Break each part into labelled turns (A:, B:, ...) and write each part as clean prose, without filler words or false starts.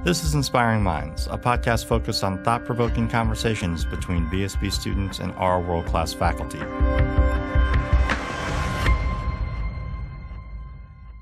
A: This is Inspiring Minds, a podcast focused on thought-provoking conversations between BSB students and our world-class faculty.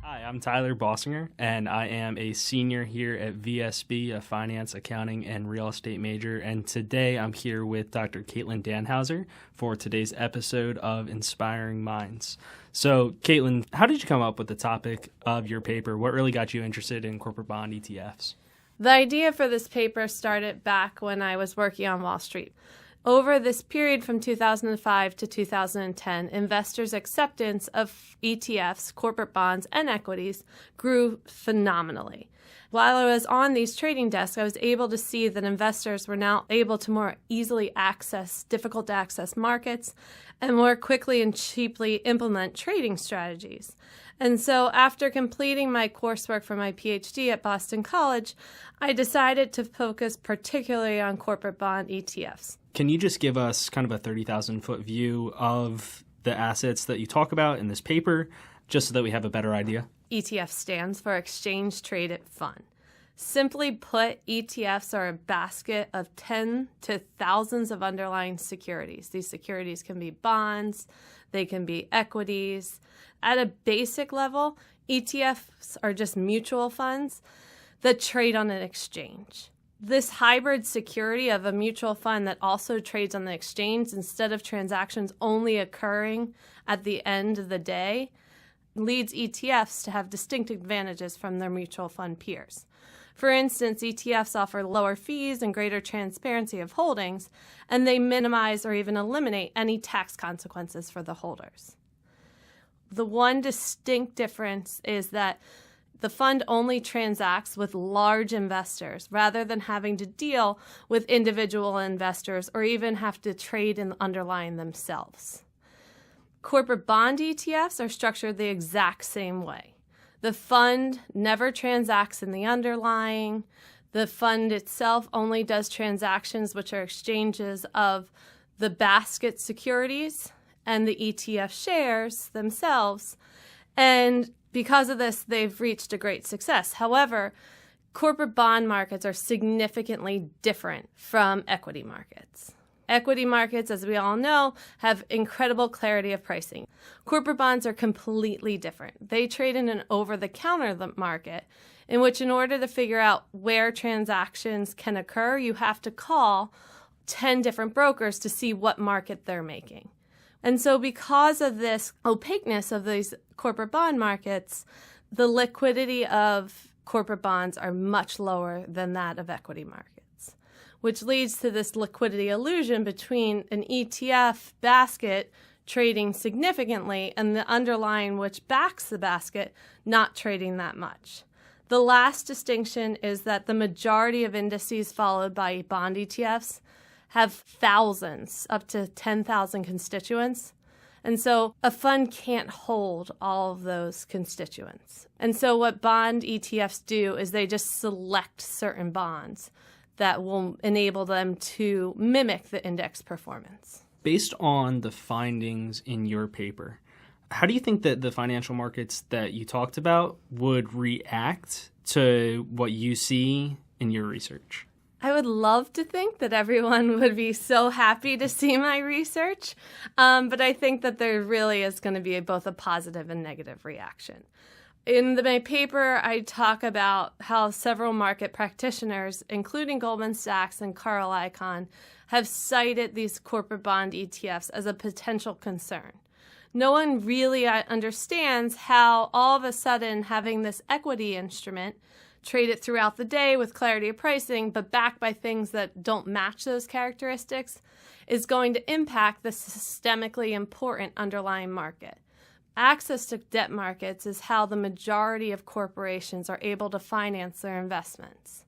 B: Hi, I'm Tyler Bausinger, and I am a senior here at VSB, a finance, accounting, and real estate major. And today I'm here with Dr. Caitlin Dannhauser for today's episode of Inspiring Minds. So, Caitlin, how did you come up with the topic of your paper? What really got you interested in corporate bond ETFs?
C: The idea for this paper started back when I was working on Wall Street. Over this period from 2005 to 2010, investors' acceptance of ETFs, corporate bonds, and equities grew phenomenally. While I was on these trading desks, I was able to see that investors were now able to more easily access difficult to access markets and more quickly and cheaply implement trading strategies. And so after completing my coursework for my PhD at Boston College, I decided to focus particularly on corporate bond ETFs.
B: Can you just give us kind of a 30,000-foot view of the assets that you talk about in this paper, just so that we have a better idea?
C: ETF stands for Exchange Traded Fund. Simply put, ETFs are a basket of 10 to thousands of underlying securities. These securities can be bonds, they can be equities. At a basic level, ETFs are just mutual funds that trade on an exchange. This hybrid security of a mutual fund that also trades on the exchange instead of transactions only occurring at the end of the day leads ETFs to have distinct advantages from their mutual fund peers. For instance, ETFs offer lower fees and greater transparency of holdings, and they minimize or even eliminate any tax consequences for the holders. The one distinct difference is that the fund only transacts with large investors rather than having to deal with individual investors or even have to trade in the underlying themselves. Corporate bond ETFs are structured the exact same way. The fund never transacts in the underlying. The fund itself only does transactions which are exchanges of the basket securities and the ETF shares themselves. And because of this, they've reached a great success. However, corporate bond markets are significantly different from equity markets. Equity markets, as we all know, have incredible clarity of pricing. Corporate bonds are completely different. They trade in an over-the-counter market in which, in order to figure out where transactions can occur, you have to call 10 different brokers to see what market they're making. And so because of this opaqueness of these corporate bond markets, the liquidity of corporate bonds are much lower than that of equity markets, which leads to this liquidity illusion between an ETF basket trading significantly and the underlying which backs the basket not trading that much. The last distinction is that the majority of indices followed by bond ETFs have thousands, up to 10,000 constituents. And so a fund can't hold all of those constituents. And so what bond ETFs do is they just select certain bonds that will enable them to mimic the index performance.
B: Based on the findings in your paper, how do you think that the financial markets that you talked about would react to what you see in your research?
C: I would love to think that everyone would be so happy to see my research, but I think that there really is going to be both a positive and negative reaction. In my paper, I talk about how several market practitioners, including Goldman Sachs and Carl Icahn, have cited these corporate bond ETFs as a potential concern. No one really understands how all of a sudden having this equity instrument traded throughout the day with clarity of pricing, but backed by things that don't match those characteristics, is going to impact the systemically important underlying market. Access to debt markets is how the majority of corporations are able to finance their investments.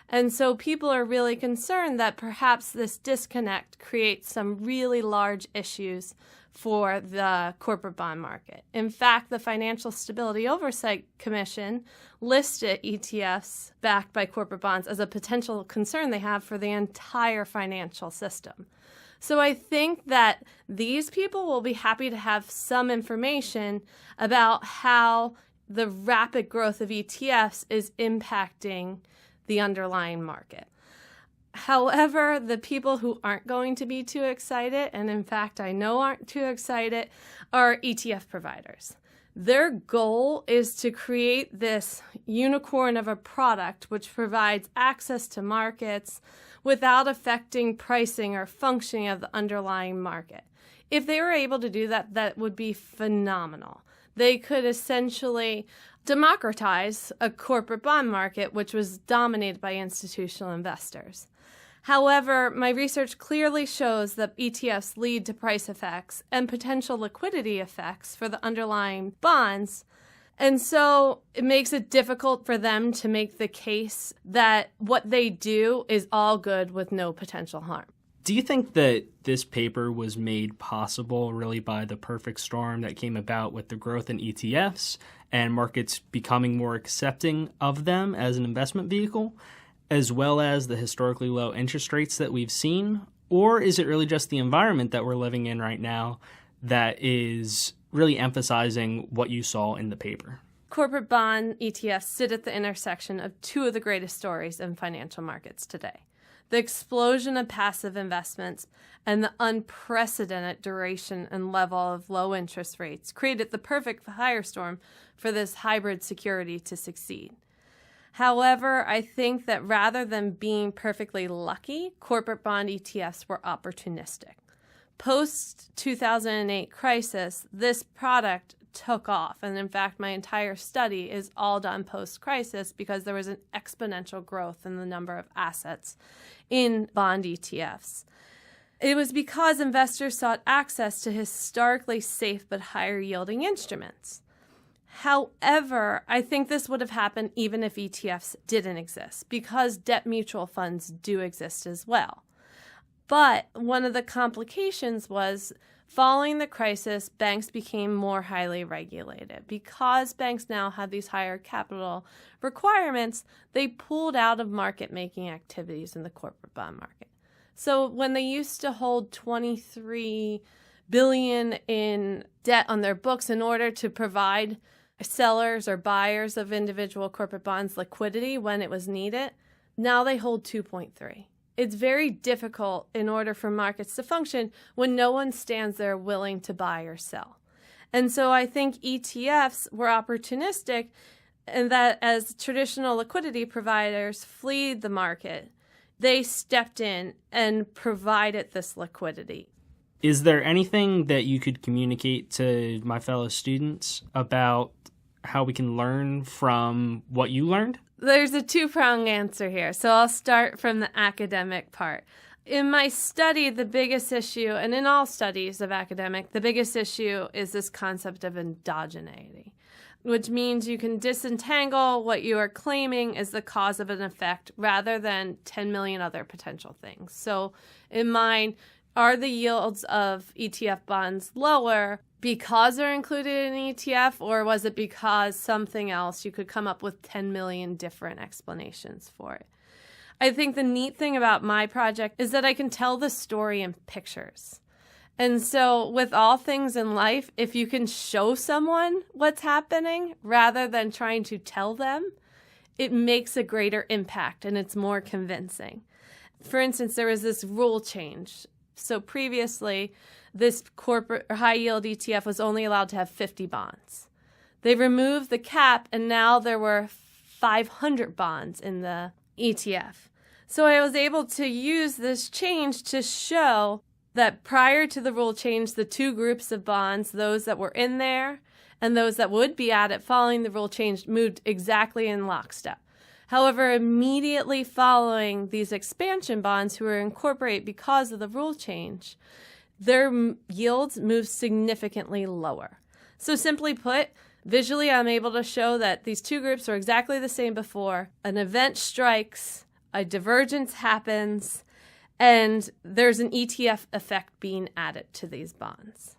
C: And so people are really concerned that perhaps this disconnect creates some really large issues for the corporate bond market. In fact, the Financial Stability Oversight Commission listed ETFs backed by corporate bonds as a potential concern they have for the entire financial system. So I think that these people will be happy to have some information about how the rapid growth of ETFs is impacting the underlying market. However, the people who aren't going to be too excited, and in fact I know aren't too excited, are ETF providers. Their goal is to create this unicorn of a product which provides access to markets without affecting pricing or functioning of the underlying market. If they were able to do that, that would be phenomenal. They could essentially democratize a corporate bond market which was dominated by institutional investors. However, my research clearly shows that ETFs lead to price effects and potential liquidity effects for the underlying bonds. And so it makes it difficult for them to make the case that what they do is all good with no potential harm.
B: Do you think that this paper was made possible really by the perfect storm that came about with the growth in ETFs and markets becoming more accepting of them as an investment vehicle, as well as the historically low interest rates that we've seen? Or is it really just the environment that we're living in right now that is really emphasizing what you saw in the paper?
C: Corporate bond ETFs sit at the intersection of two of the greatest stories in financial markets today: the explosion of passive investments and the unprecedented duration and level of low interest rates created the perfect firestorm for this hybrid security to succeed. However, I think that rather than being perfectly lucky, corporate bond ETFs were opportunistic. Post-2008 crisis, this product took off. And in fact, my entire study is all done post-crisis because there was an exponential growth in the number of assets in bond ETFs. It was because investors sought access to historically safe but higher yielding instruments. However, I think this would have happened even if ETFs didn't exist, because debt mutual funds do exist as well. But one of the complications was, following the crisis, banks became more highly regulated. Because banks now have these higher capital requirements, they pulled out of market-making activities in the corporate bond market. So when they used to hold $23 billion in debt on their books in order to provide sellers or buyers of individual corporate bonds liquidity when it was needed, now they hold 2.3. It's very difficult in order for markets to function when no one stands there willing to buy or sell. And so I think ETFs were opportunistic in that as traditional liquidity providers fled the market, they stepped in and provided this liquidity.
B: Is there anything that you could communicate to my fellow students about how we can learn from what you learned?
C: There's a two-pronged answer here, so I'll start from the academic part. In my study, the biggest issue, and in all studies of academic, the biggest issue is this concept of endogeneity, which means you can disentangle what you are claiming is the cause of an effect rather than 10 million other potential things. So in mine, are the yields of ETF bonds lower because they're included in an ETF, or was it because something else? You could come up with 10 million different explanations for it. I think the neat thing about my project is that I can tell the story in pictures. And so with all things in life, if you can show someone what's happening rather than trying to tell them, it makes a greater impact and it's more convincing. For instance, there was this rule change. So previously, this corporate or high yield ETF was only allowed to have 50 bonds. They removed the cap, and now there were 500 bonds in the ETF. So I was able to use this change to show that prior to the rule change, the two groups of bonds, those that were in there and those that would be added following the rule change, moved exactly in lockstep. However, immediately following these expansion bonds who were incorporated because of the rule change, their yields moved significantly lower. So simply put, visually I'm able to show that these two groups are exactly the same before. An event strikes, a divergence happens, and there's an ETF effect being added to these bonds.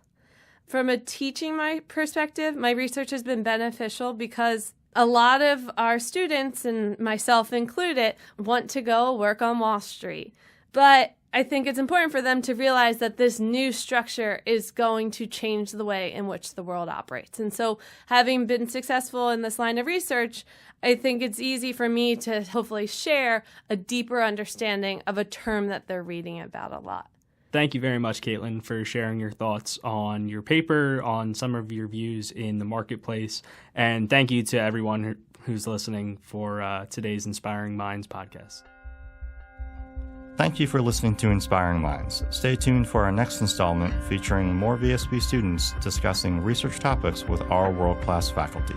C: From a teaching perspective, my research has been beneficial because a lot of our students, and myself included, want to go work on Wall Street. But I think it's important for them to realize that this new structure is going to change the way in which the world operates. And so having been successful in this line of research, I think it's easy for me to hopefully share a deeper understanding of a term that they're reading about a lot.
B: Thank you very much, Caitlin, for sharing your thoughts on your paper, on some of your views in the marketplace. And thank you to everyone who's listening for today's Inspiring Minds podcast.
A: Thank you for listening to Inspiring Minds. Stay tuned for our next installment featuring more VSB students discussing research topics with our world-class faculty.